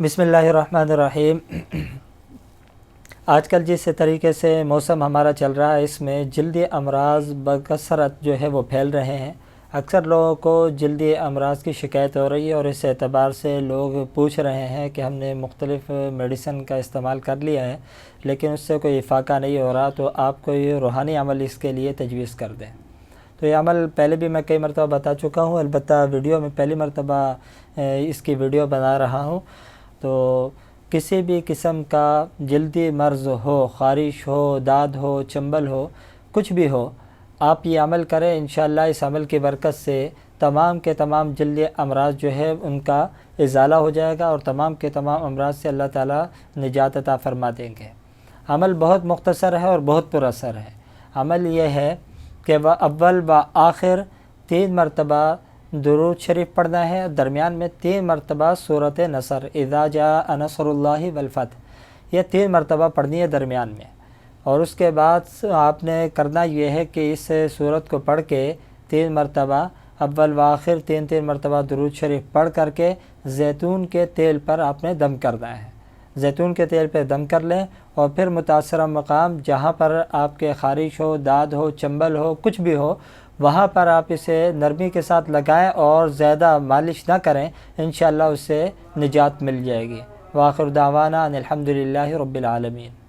بسم اللہ الرحمن الرحیم۔ آج کل جس طریقے سے موسم ہمارا چل رہا ہے، اس میں جلدی امراض بکثرت جو ہے وہ پھیل رہے ہیں۔ اکثر لوگوں کو جلدی امراض کی شکایت ہو رہی ہے، اور اس اعتبار سے لوگ پوچھ رہے ہیں کہ ہم نے مختلف میڈیسن کا استعمال کر لیا ہے لیکن اس سے کوئی افاقہ نہیں ہو رہا، تو آپ کوئی روحانی عمل اس کے لیے تجویز کر دیں۔ تو یہ عمل پہلے بھی میں کئی مرتبہ بتا چکا ہوں، البتہ ویڈیو میں پہلی مرتبہ اس کی ویڈیو بنا رہا ہوں۔ تو کسی بھی قسم کا جلدی مرض ہو، خارش ہو، داد ہو، چنبل ہو، کچھ بھی ہو، آپ یہ عمل کریں۔ انشاءاللہ اس عمل کی برکت سے تمام کے تمام جلدی امراض جو ہے ان کا ازالہ ہو جائے گا، اور تمام کے تمام امراض سے اللہ تعالیٰ نجات عطا فرما دیں گے۔ عمل بہت مختصر ہے اور بہت پر اثر ہے۔ عمل یہ ہے کہ اول و آخر 3 مرتبہ درود شریف پڑھنا ہے، درمیان میں 3 مرتبہ سورۃ نصر اذا جاء نصر اللہ والفتح، یہ 3 مرتبہ پڑھنی ہے درمیان میں۔ اور اس کے بعد آپ نے کرنا یہ ہے کہ اس سورت کو پڑھ کے 3 مرتبہ اول و آخر 3 مرتبہ درود شریف پڑھ کر کے زیتون کے تیل پر آپ نے دم کرنا ہے۔ زیتون کے تیل پہ دم کر لیں، اور پھر متاثرہ مقام جہاں پر آپ کے خارش ہو، داد ہو، چنبل ہو، کچھ بھی ہو، وہاں پر آپ اسے نرمی کے ساتھ لگائیں اور زیادہ مالش نہ کریں، انشاءاللہ اس سے نجات مل جائے گی۔ وآخر دعوانا ان الحمد للہ رب العالمین۔